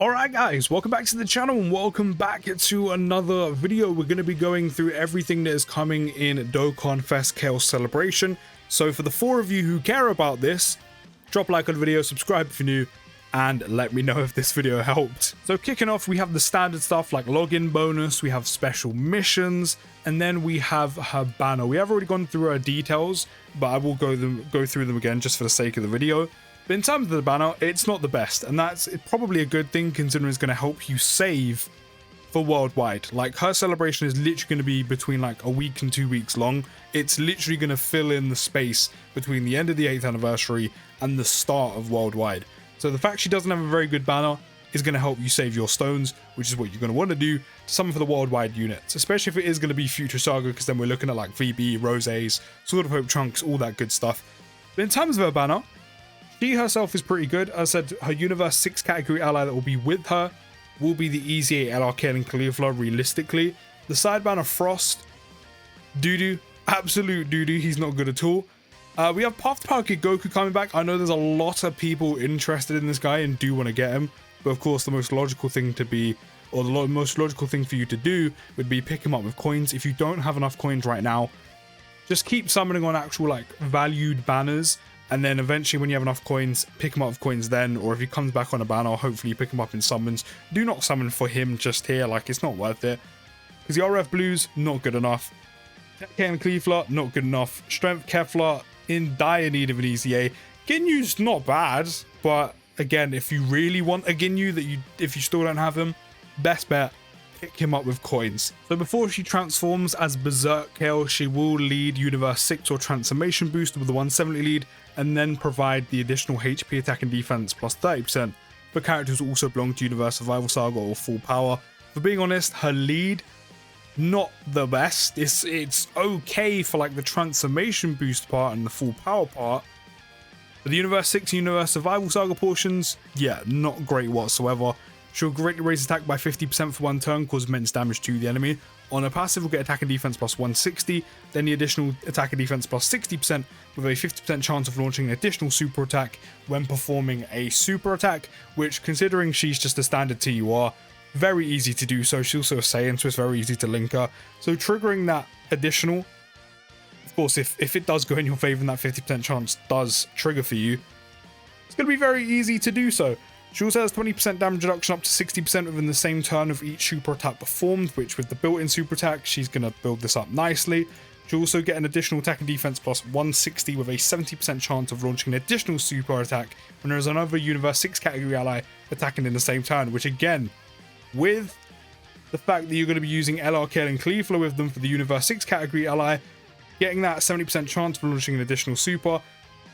Alright guys, welcome back to the channel and welcome back to another video. We're going to be going through everything that is coming in DOKKANFEST KALE'S celebration. So for the 4 of you who care about this, drop a like on the video, subscribe if you're new, and let me know if this video helped. So kicking off, we have the standard stuff like login bonus, we have special missions, and then we have her banner. We have already gone through her details, but I will go through them again just for the sake of the video. But in terms of the banner, it's not the best, and that's probably a good thing considering it's going to help you save for worldwide. Like, her celebration is literally going to be between like a week and 2 weeks long. It's literally going to fill in the space between the end of the 8th anniversary and the start of worldwide. So the fact she doesn't have a very good banner is going to help you save your stones, which is what you're going to want to do to summon for the worldwide units, especially if it is going to be Future Saga, because then we're looking at like VB, Roses, Sword of Hope Trunks, all that good stuff. But in terms of her banner, she herself is pretty good. As I said, her Universe 6 category ally that will be with her will be the Easy 8 LRK and Cauliflower realistically. The side banner Frost, doo-doo, absolute doo-doo, he's not good at all. We have Path to Power Kid Goku coming back. I know there's a lot of people interested in this guy and do want to get him, but of course the most logical thing to be, or the most logical thing for you to do would be pick him up with coins. If you don't have enough coins right now, just keep summoning on actual like valued banners, and then eventually when you have enough coins, pick him up with coins then, or if he comes back on a banner, hopefully you pick him up in summons. Do not summon for him just here, like it's not worth it. Because the RF Blues, not good enough. K and Cauliflower, not good enough. Strength Kefla, in dire need of an Easy A. Ginyu's not bad, but again, if you really want a Ginyu, if you still don't have him, best bet, pick him up with coins. So before she transforms as Berserk Kale, she will lead Universe 6 or Transformation Boost with the 170 lead, and then provide the additional HP attack and defense plus 30% for characters who also belong to Universe Survival Saga or Full Power. For being honest, her lead, not the best. It's okay for like the transformation boost part and the full power part. But the Universe 6 and Universe Survival Saga portions, yeah, not great whatsoever. She'll greatly raise attack by 50% for 1 turn, cause immense damage to the enemy. On her passive, will get attack and defense plus 160, then the additional attack and defense plus 60% with a 50% chance of launching an additional super attack when performing a super attack, which, considering she's just a standard TUR, very easy to do so. She's also a Saiyan, so it's very easy to link her. So triggering that additional, of course, if it does go in your favor and that 50% chance does trigger for you, it's going to be very easy to do so. She also has 20% damage reduction up to 60% within the same turn of each super attack performed, which with the built-in super attack, she's going to build this up nicely. She'll also get an additional attack and defense plus 160 with a 70% chance of launching an additional super attack when there is another Universe 6 category ally attacking in the same turn, which again, with the fact that you're going to be using LRK and Cauliflower with them for the Universe 6 category ally, getting that 70% chance of launching an additional super,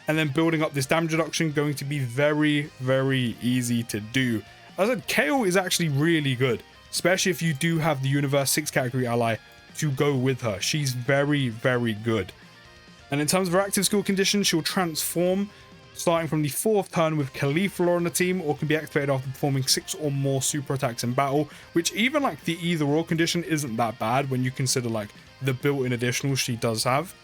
and then building up this damage reduction, going to be very, very easy to do. As I said, Kale is actually really good, especially if you do have the Universe 6 category ally to go with her. She's very, very good. And in terms of her active skill condition, she'll transform starting from the 4th turn with Cauliflower on the team, or can be activated after performing 6 or more super attacks in battle, which even like the either or condition isn't that bad when you consider like the built-in additionals she does have.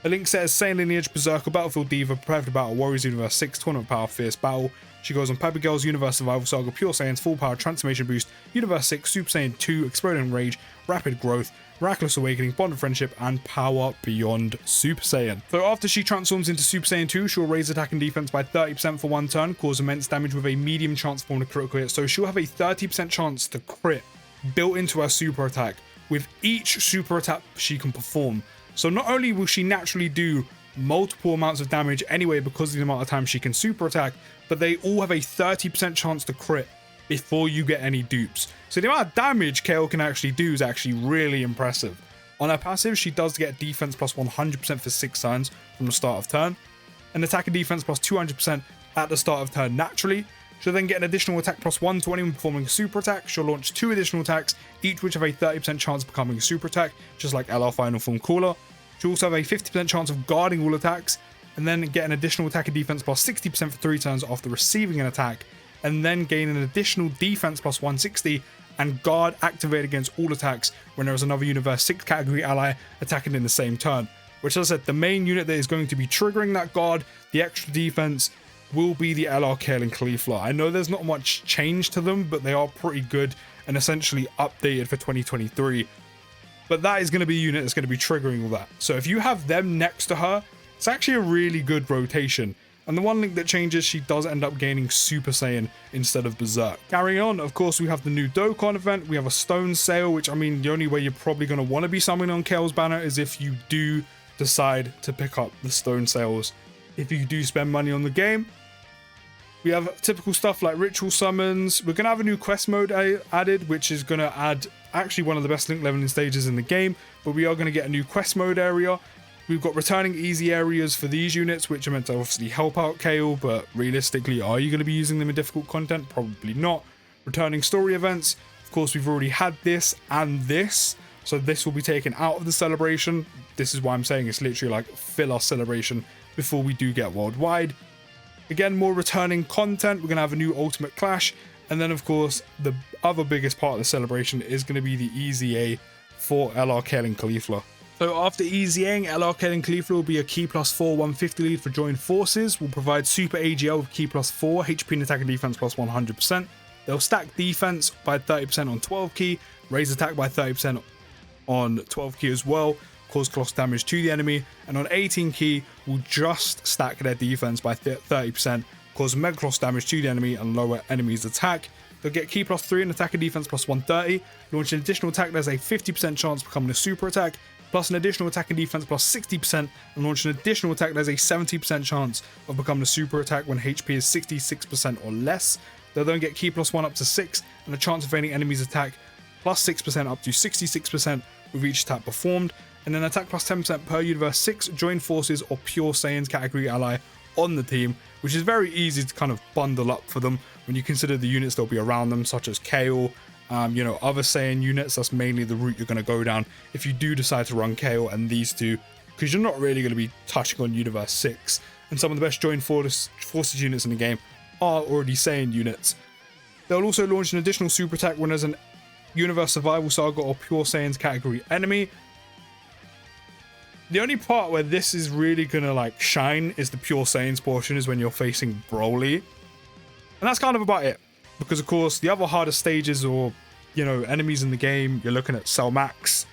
A link set is Saiyan Lineage, Berserker, Battlefield Diva, Prepare for Battle, Warriors Universe 6, Tournament Power, Fierce Battle. She goes on Paper Girls, Universe Survival Saga, Pure Saiyans, Full Power, Transformation Boost, Universe 6, Super Saiyan 2, Exploding Rage, Rapid Growth, Miraculous Awakening, Bond of Friendship, and Power Beyond Super Saiyan. So after she transforms into Super Saiyan 2, she'll raise attack and defense by 30% for 1 turn, cause immense damage with a medium chance for a critical hit. So she'll have a 30% chance to crit built into her super attack with each super attack she can perform. So not only will she naturally do multiple amounts of damage anyway because of the amount of time she can super attack, but they all have a 30% chance to crit before you get any dupes. So the amount of damage Kale can actually do is actually really impressive. On her passive, she does get defense plus 100% for 6 turns from the start of turn, and attack and defense plus 200% at the start of turn naturally. She'll then get an additional attack plus 120 when performing a super attack. She'll launch 2 additional attacks, each which have a 30% chance of becoming a super attack, just like LR Final Form Cooler. She'll also have a 50% chance of guarding all attacks, and then get an additional attack and defense plus 60% for 3 turns after receiving an attack, and then gain an additional defense plus 160 and guard activate against all attacks when there is another Universe 6 category ally attacking in the same turn. Which, as I said, the main unit that is going to be triggering that guard, the extra defense, will be the LR Kale and Cauliflower. I know there's not much change to them, but they are pretty good and essentially updated for 2023. But that is going to be a unit that's going to be triggering all that. So if you have them next to her, it's actually a really good rotation. And the one link that changes, she does end up gaining Super Saiyan instead of Berserk. Carrying on, of course, we have the new Dokkan event. We have a stone sale, which, I mean, the only way you're probably going to want to be summoning on Kale's banner is if you do decide to pick up the stone sales. If you do spend money on the game, we have typical stuff like ritual summons. We're going to have a new quest mode added, which is going to add actually one of the best link leveling stages in the game, but we are going to get a new quest mode area. We've got returning easy areas for these units, which are meant to obviously help out Kale, but realistically, are you going to be using them in difficult content? Probably not. Returning story events. Of course, we've already had this and this, so this will be taken out of the celebration. This is why I'm saying it's literally like filler celebration before we do get worldwide. Again, more returning content. We're going to have a new Ultimate Clash. And then, of course, the other biggest part of the celebration is going to be the Easy A for LR Kale and Cauliflower. So after EZAing, LR Kale and Cauliflower will be a Key +4 150 lead for joined forces. Will provide Super AGL with Key +4, HP and attack and defense plus 100%. They'll stack defense by 30% on 12 key, raise attack by 30% on 12 key as well, cause colossal damage to the enemy, and on 18 key will just stack their defense by 30%, cause mega colossal damage to the enemy and lower enemies attack. They'll get Key +3 and attack and defense plus 130. Launch an additional attack, there's a 50% chance of becoming a super attack, plus an additional attack and defense plus 60%, and launch an additional attack, there's a 70% chance of becoming a super attack when HP is 66% or less. They'll then get Key +1 up to 6, and a chance of any enemy's attack plus 6% up to 66% with each attack performed, and then attack plus 10% per universe 6 joined forces or pure Saiyans category ally on the team, which is very easy to kind of bundle up for them when you consider the units that'll be around them, such as Kale, you know, other Saiyan units. That's mainly the route you're going to go down if you do decide to run Kale and these two, because you're not really going to be touching on universe 6, and some of the best joined forces units in the game are already Saiyan units. They'll also launch an additional super attack when there's an universe survival saga or pure Saiyans category enemy. The only part where this is really gonna like shine is the pure Saiyans portion, is when you're facing Broly, and that's kind of about it, because of course the other harder stages or, you know, enemies in the game, you're looking at Cell Max,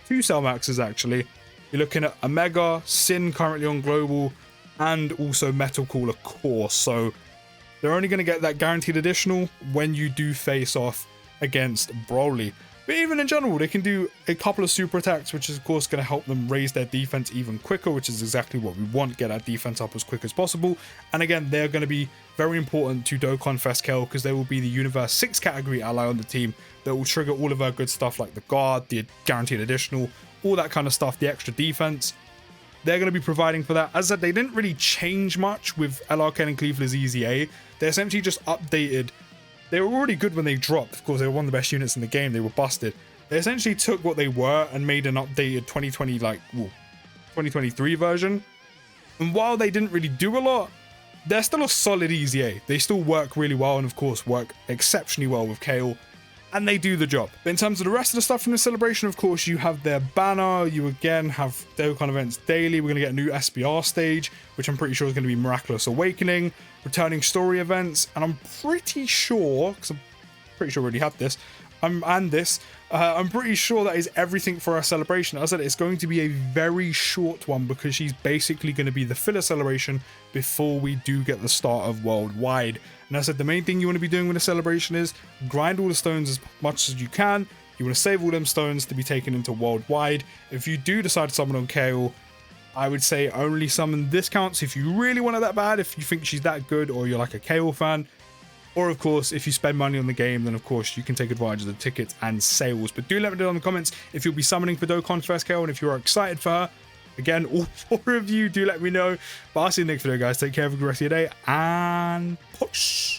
2 Cell Maxes actually, you're looking at Omega, Sin currently on global, and also Metal Cooler Core. So they're only going to get that guaranteed additional when you do face off against Broly. But even in general, they can do a couple of super attacks, which is of course going to help them raise their defense even quicker, which is exactly what we want, get our defense up as quick as possible. And again, they're going to be very important to DOKKANFEST Kale, because they will be the universe 6 category ally on the team that will trigger all of our good stuff like the guard, the guaranteed additional, all that kind of stuff, the extra defense. They're going to be providing for that. As I said, they didn't really change much with LR Kale and Cauliflower's EZA. They essentially just updated. They were already good when they dropped. Of course, they were one of the best units in the game. They were busted. They essentially took what they were and made an updated 2023 version. And while they didn't really do a lot, they're still a solid EZA. They still work really well, and of course work exceptionally well with Kale, and they do the job. But in terms of the rest of the stuff from the celebration, of course, you have their banner. You again have Dokkan events daily. We're going to get a new SBR stage, which I'm pretty sure is going to be Miraculous Awakening, returning story events, and I'm pretty sure, because I'm pretty sure we already had this, I'm pretty sure that is everything for our celebration. As I said, it's going to be a very short one, because she's basically going to be the filler celebration before we do get the start of worldwide. And as I said, the main thing you want to be doing with the celebration is grind all the stones as much as you can. You want to save all them stones to be taken into worldwide. If you do decide to summon on Kale, I would say only summon discounts if you really want it that bad, if you think she's that good, or you're like a Kale fan. Or of course, if you spend money on the game, then of course you can take advantage of the tickets and sales. But do let me know in the comments if you'll be summoning for DOKKANFEST Kale, and if you're excited for her. Again, all 4 of you, do let me know. But I'll see you in the next video, guys. Take care, have a good rest of your day, and push.